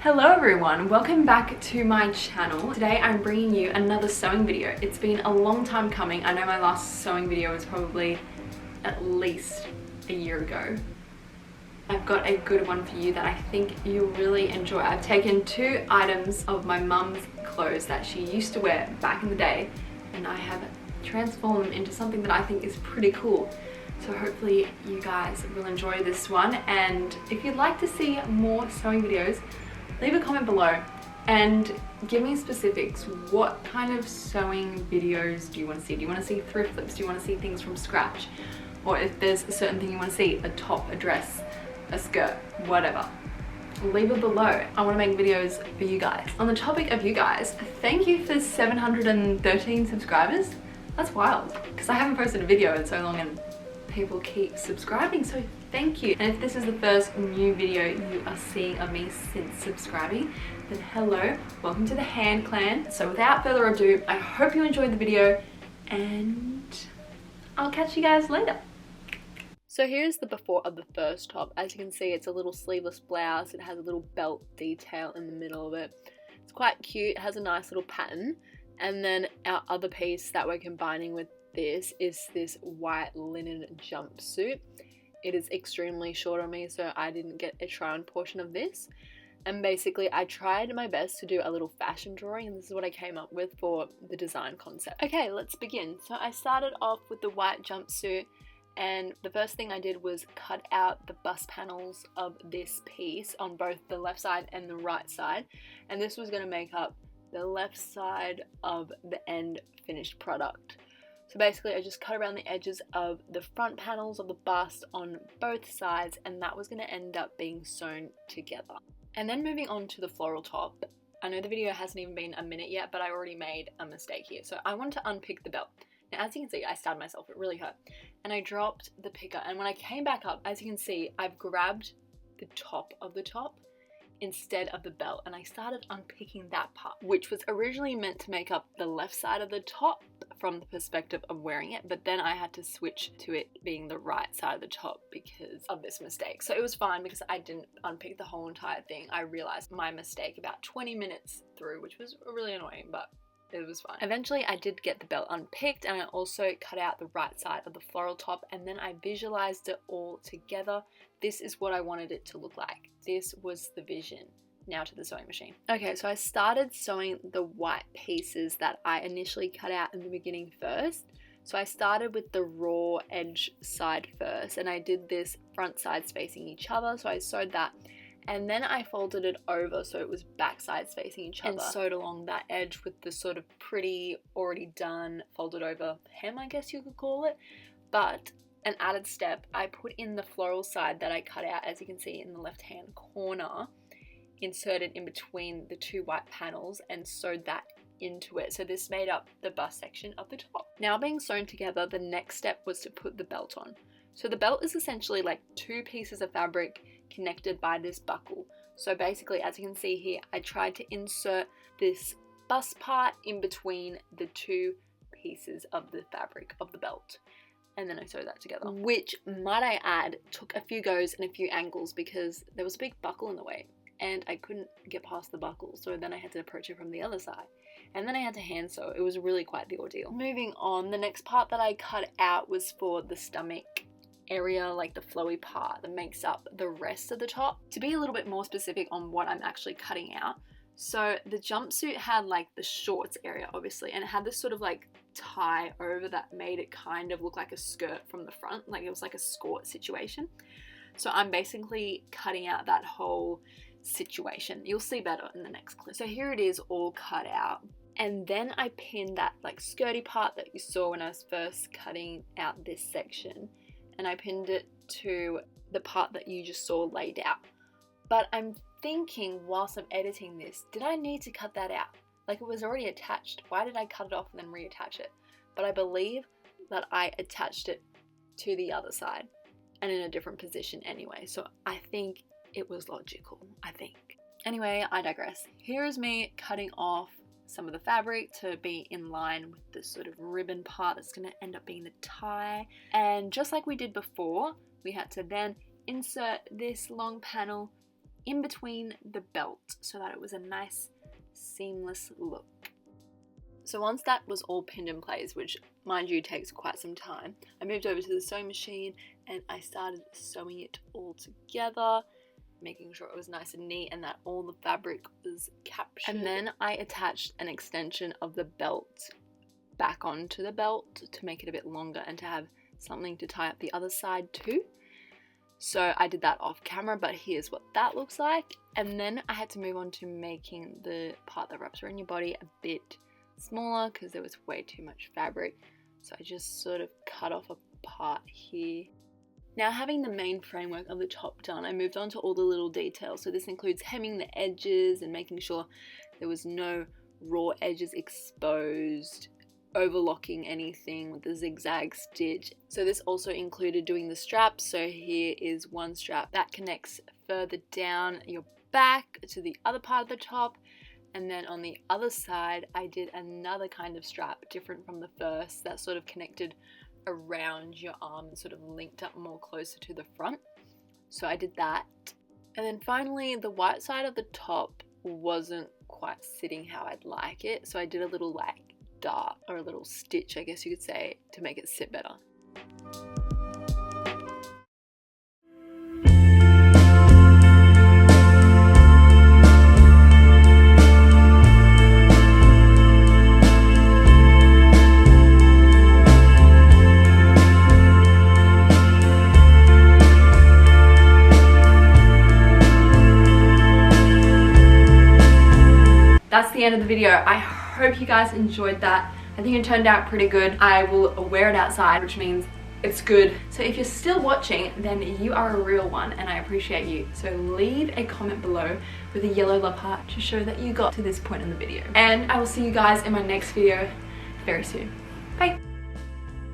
Hello everyone, welcome back to my channel. Today I'm bringing you another sewing video. It's been a long time coming. I know my last sewing video was probably at least a year ago. I've got a good one for you that I think you'll really enjoy. I've taken two items of my mum's clothes that she used to wear back in the day and I have transformed them into something that I think is pretty cool. So hopefully you guys will enjoy this one, and if you'd like to see more sewing videos, leave a comment below and give me specifics. What kind of sewing videos do you want to see? Do you want to see thrift flips? Do you want to see things from scratch? Or if there's a certain thing you want to see, a top, a dress, a skirt, whatever, leave it below. I want to make videos for you guys. On the topic of you guys, thank you for 713 subscribers. That's wild, because I haven't posted a video in so long and people keep subscribing, so thank you. And if this is the first new video you are seeing of me since subscribing, then hello, welcome to the Hand Clan. So without further ado, I hope you enjoyed the video and I'll catch you guys later. So here's the before of the first top. As you can see, it's a little sleeveless blouse. It has a little belt detail in the middle of it. It's quite cute, it has a nice little pattern. And then our other piece that we're combining with this is this white linen jumpsuit. It is extremely short on me, so I didn't get a try on portion of this. And basically I tried my best to do a little fashion drawing, and this is what I came up with for the design concept. Okay, let's begin. So I started off with the white jumpsuit, and the first thing I did was cut out the bust panels of this piece on both the left side and the right side, and this was going to make up the left side of the end finished product. So basically I just cut around the edges of the front panels of the bust on both sides, and that was going to end up being sewn together. And then moving on to the floral top. I know the video hasn't even been a minute yet, but I already made a mistake here. So I wanted to unpick the belt. Now as you can see, I stabbed myself, it really hurt. And I dropped the picker, and when I came back up, as you can see, I've grabbed the top of the top instead of the belt, and I started unpicking that part, which was originally meant to make up the left side of the top from the perspective of wearing it, but then I had to switch to it being the right side of the top because of this mistake. So it was fine because I didn't unpick the whole entire thing. I realized my mistake about 20 minutes through, which was really annoying, but it was fine. Eventually I did get the belt unpicked, and I also cut out the right side of the floral top, and then I visualized it all together. This is what I wanted it to look like. This was the vision. Now to the sewing machine. Okay, so I started sewing the white pieces that I initially cut out in the beginning first. So I started with the raw edge side first, and I did this front sides facing each other. So I sewed that, and then I folded it over so it was back sides facing each other, and sewed along that edge with the sort of pretty already done folded over hem, I guess you could call it. But an added step, I put in the floral side that I cut out, as you can see in the left hand corner, inserted in between the two white panels, and sewed that into it. So this made up the bust section of the top. Now being sewn together, the next step was to put the belt on. So the belt is essentially like two pieces of fabric connected by this buckle. So basically, as you can see here, I tried to insert this bust part in between the two pieces of the fabric of the belt, and then I sewed that together, which, might I add, took a few goes and a few angles because there was a big buckle in the way and I couldn't get past the buckle, so then I had to approach it from the other side, and then I had to hand sew. It was really quite the ordeal. Moving on, the next part that I cut out was for the stomach area, like the flowy part that makes up the rest of the top. To be a little bit more specific on what I'm actually cutting out, so the jumpsuit had like the shorts area obviously, and it had this sort of like tie over that made it kind of look like a skirt from the front, like it was like a skirt situation. So I'm basically cutting out that whole situation. You'll see better in the next clip. So here it is all cut out, and then I pinned that like skirty part that you saw when I was first cutting out this section, and I pinned it to the part that you just saw laid out. But I'm thinking whilst I'm editing this, did I need to cut that out? Like, it was already attached. Why did I cut it off and then reattach it? But I believe that I attached it to the other side and in a different position anyway. So I think it was logical, I think. Anyway, I digress. Here is me cutting off some of the fabric to be in line with this sort of ribbon part that's going to end up being the tie. And just like we did before, we had to then insert this long panel in between the belt so that it was a nice seamless look. So once that was all pinned in place, which mind you takes quite some time, I moved over to the sewing machine and I started sewing it all together, making sure it was nice and neat and that all the fabric was captured. And then I attached an extension of the belt back onto the belt to make it a bit longer and to have something to tie up the other side too. So I did that off camera, but here's what that looks like. And then I had to move on to making the part that wraps around your body a bit smaller because there was way too much fabric. So I just sort of cut off a part here. Now having the main framework of the top done, I moved on to all the little details. So this includes hemming the edges and making sure there was no raw edges exposed, overlocking anything with the zigzag stitch. So this also included doing the straps. So here is one strap that connects further down your back to the other part of the top, and then on the other side I did another kind of strap different from the first that sort of connected around your arm and sort of linked up more closer to the front. So I did that. And then finally the white side of the top wasn't quite sitting how I'd like it, so I did a little like dart or a little stitch, I guess you could say, to make it sit better. That's the end of the video. I hope you guys enjoyed that. I think it turned out pretty good. I will wear it outside, which means it's good. So if you're still watching, then you are a real one and I appreciate you. So leave a comment below with a yellow love heart to show that you got to this point in the video. And I will see you guys in my next video very soon. Bye.